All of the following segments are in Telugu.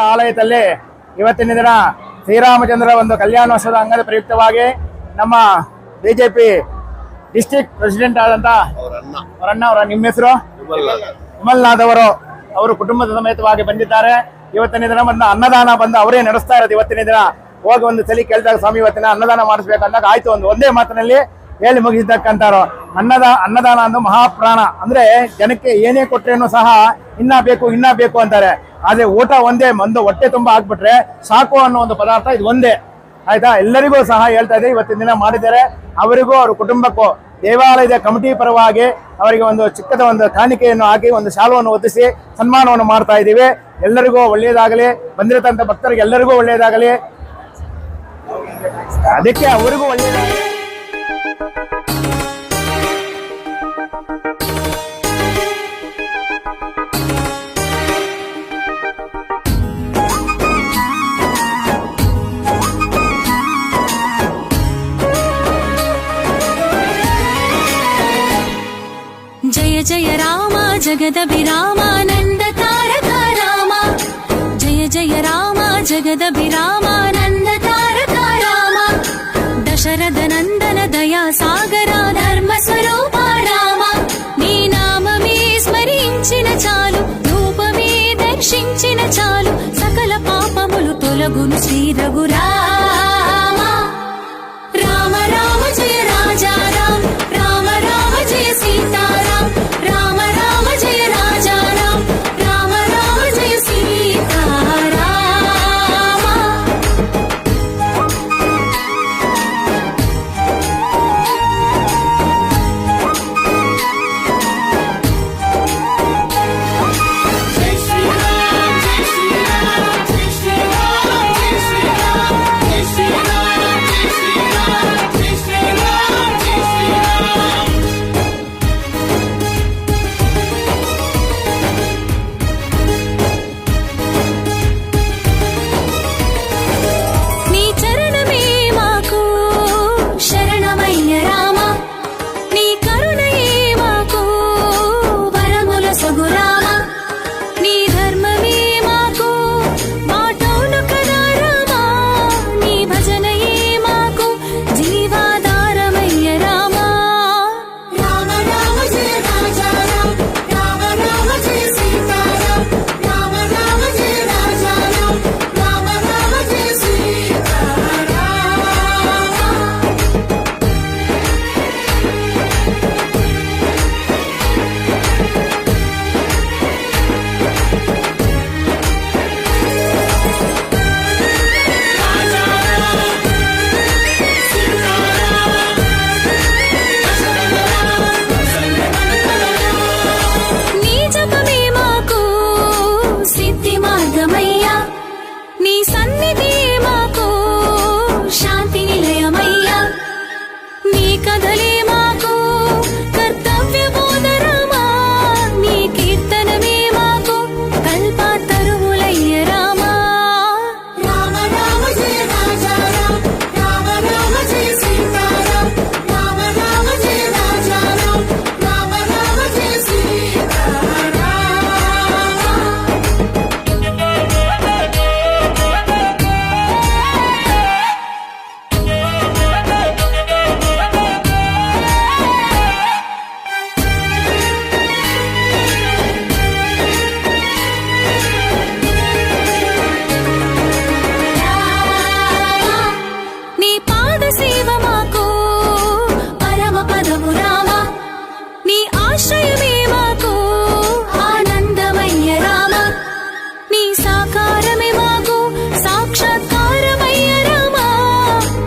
ಆಲಯದಲ್ಲಿ ಇವತ್ತಿನ ದಿನ ಶ್ರೀರಾಮಚಂದ್ರ ಒಂದು ಕಲ್ಯಾಣೋತ್ಸವದ ಅಂಗದ ಪ್ರಯುಕ್ತವಾಗಿ ನಮ್ಮ ಬಿಜೆಪಿ ಡಿಸ್ಟ್ರಿಕ್ಟ್ ಪ್ರೆಸಿಡೆಂಟ್ ಆದಂತ ಅವರ ನಿಮ್ಮ ಹೆಸರು ವಿಮಲ್ನಾಥ್ ಅವರು ಕುಟುಂಬದ ಸಮೇತವಾಗಿ ಬಂದಿದ್ದಾರೆ. ಇವತ್ತಿನ ದಿನ ಬಂದ ಅನ್ನದಾನ ಬಂದು ಅವರೇ ನಡೆಸ್ತಾ ಇರೋದು. ಇವತ್ತಿನ ದಿನ ಹೋಗಿ ಒಂದು ಸಲ ಕೇಳಿದಾಗ ಸ್ವಾಮಿ ಇವತ್ತಿನ ಅನ್ನದಾನ ಮಾಡಿಸ್ಬೇಕು ಅಂದಾಗ ಆಯ್ತು ಒಂದೇ ಮಾತಿನಲ್ಲಿ ಹೇಳಿ ಮುಗಿಸಿದ್ದಕ್ಕಂತಾರೋ. ಅನ್ನದಾನ ಅಂದು ಮಹಾಪ್ರಾಣ. ಅಂದ್ರೆ ಜನಕ್ಕೆ ಏನೇ ಕೊಟ್ರೇನು ಸಹ ಇನ್ನ ಬೇಕು ಅಂತಾರೆ. ಆದ್ರೆ ಊಟ ಒಂದೇ ಒಂದು ಹೊಟ್ಟೆ ತುಂಬಾ ಹಾಕ್ಬಿಟ್ರೆ ಸಾಕು ಅನ್ನೋ ಒಂದು ಪದಾರ್ಥ ಇದು ಒಂದೇ. ಆಯ್ತಾ, ಎಲ್ಲರಿಗೂ ಸಹ ಹೇಳ್ತಾ ಇದೆ ಇವತ್ತಿನ ದಿನ ಮಾಡಿದ್ದಾರೆ. ಅವರಿಗೂ ಅವ್ರ ಕುಟುಂಬಕ್ಕೂ ದೇವಾಲಯದ ಕಮಿಟಿ ಪರವಾಗಿ ಅವರಿಗೆ ಒಂದು ಚಿಕ್ಕದ ಒಂದು ಕಾಣಿಕೆಯನ್ನು ಹಾಕಿ ಒಂದು ಶಾಲವನ್ನು ಹೊದಿಸಿ ಸನ್ಮಾನವನ್ನು ಮಾಡ್ತಾ ಇದ್ದೀವಿ. ಎಲ್ಲರಿಗೂ ಒಳ್ಳೆಯದಾಗಲಿ, ಬಂದಿರತಕ್ಕಂಥ ಭಕ್ತರಿಗೆ ಎಲ್ಲರಿಗೂ ಒಳ್ಳೆಯದಾಗಲಿ, ಅದಕ್ಕೆ ಅವರಿಗೂ ಒಳ್ಳೆಯದಾಗಲಿ. जय जय राम जगदभिरामानन्द तारक राम, जय जय राम जगदभिरामानन्द तारक राम, दशरथ नन्दन दया सागरा धर्म स्वरूपा राम, नी नाममे स्मరించిన చాలు, రూపమే దర్శించిన చాలు, సకల పాపములు తొలగును శ్రీ రఘురామ. రామ రామ జయ రాజా రామ, రామ రామ జయ సీతారాం, రామ రామ జయ రాజా రామ, రామ రామ జయ సీతారామ. జై శ్రీరామ్ జై శ్రీరామ్ జై శ్రీరామ్ జై శ్రీరామ్ జై శ్రీరామ్ జై శ్రీరామ్ జై శ్రీరామ్ జై శ్రీరామ్. నీ చరణమే మాకు శరణమయ్య రామ, నీ కరుణయే మాకు వరముల సగురామ, నీ ధర్మమే మాకు మాటౌను కదా రామ, నీ భజనయే మాకు జీవాధారమయ్య రామ. రామ రామ జయ రాజా రామ, రామ రామ జయ సీతారాం, రామ రామ జయ రాజా రామ, రామ రామ జయ సీతారామ. నీ జపమే మాకు సిద్ధి మార్గమయ్యా, నీ సన్నిధి మాకు శాంతి నిలయమయ్యా, నీ కథలే మాకు కర్తవ్య బోధరామా, నీ కీర్తనమే మాకు కల్పతరువులయ్య రామా. రామ రామ జయ రాజా రామ, రామ రామ జయ సీతారాం, రామ రామ జయ రాజా రామ, రామ రామ జయ సీతారామ. నీ పాద సేవ మాకు పరమ పదము రామ, నీ ఆశ్రయమే మాకు ఆనందమయ్య రామ, నీ సాకారమే మాకు సాక్షాత్కారమయ్య రామ,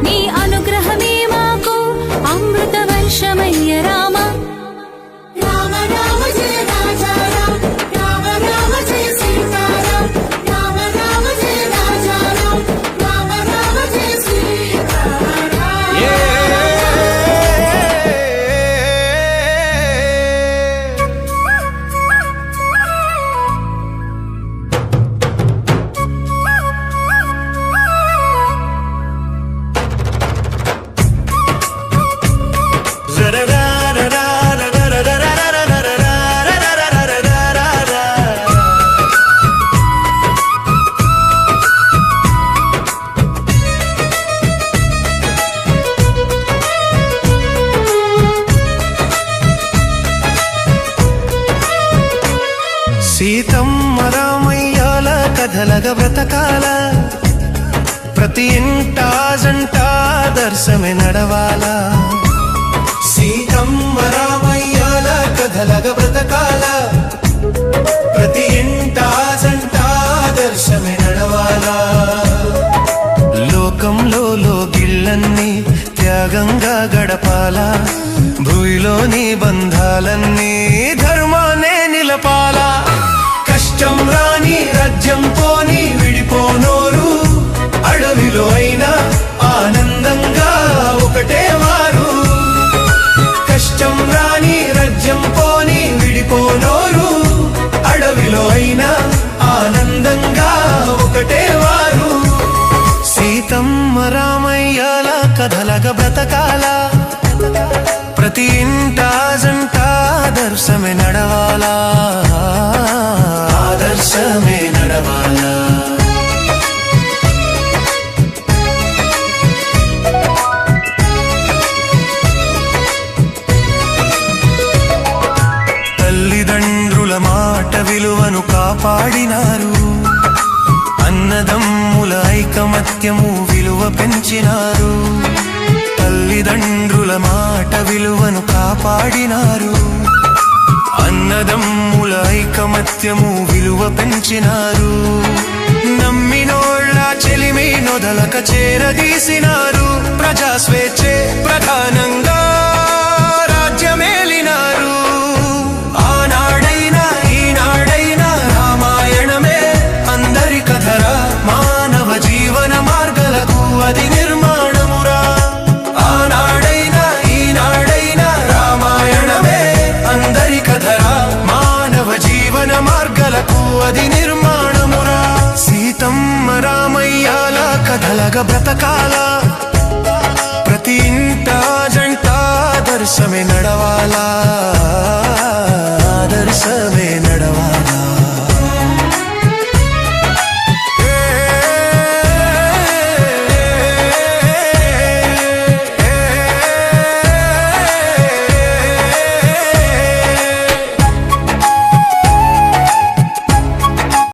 నీ అనుగ్రహమే మాకు అమృత వర్షమయ్య రామ. రామ రామ జయ రాజా రామ, రామ రామ జయ సీతారాం, రామ రామ జయ రాజా రామ, రామ రామ జయ సీతారామ. जरे కథలగ బ్రతకాల ప్రతి ఇంట జంట దర్శమే నడవాల సీతమ్మ రామయ్యల కథలగ బ్రతకాల ప్రతి ఇంట జంట దర్శమే నడవాల లోకంలో లోగిళ్ళన్నీ త్యాగంగా గడపాల భూమిలోని బంధాలన్నీ ధర్మాన్నే నిలపాల కష్టం రాని రాజ్యం పోని విడిపోనోరు అడవిలో అయినా ఆనందంగా ఒకటే వారు కష్టం రాని రాజ్యం పోని విడిపోనోరు అడవిలో అయినా ఆనందంగా ఒకటే వారు సీతమ్మ రామయ్యల కథలగ బ్రతకాల ప్రతి ఇంట జంట ఆదర్శమే నడవాలా ఆదర్శమే నడవాలా తల్లిదండ్రుల మాట విలువను కాపాడినారు అన్నదమ్ముల ఐకమత్యము విలువ పెంచినారు తల్లిదండ్రుల మాట విలువను కాపాడినారు అన్నదమ్ముల ఐకమత్యము విలువ పెంచినారు నమ్మినోళ్ళ చెలిమి నొదలక చేరదీసినారు ప్రజా స్వేచ్ఛే ప్రధానంగా రాజ్యమేలినారు ఆనాడైనా ఈనాడైనా రామాయణమే అందరి కథరా మానవ జీవన మార్గాలకు అది నిర్మాణమురా ఆనాడైనా ఈనాడైనా రామాయణమే అందరి కథరా మానవ జీవన మార్గాలకు అది నిర్మాణమురా సీతమ్మ రామయ్యల కథలగ బ్రతకాల ప్రతి ఇంట జంట దర్శమే నడవాలా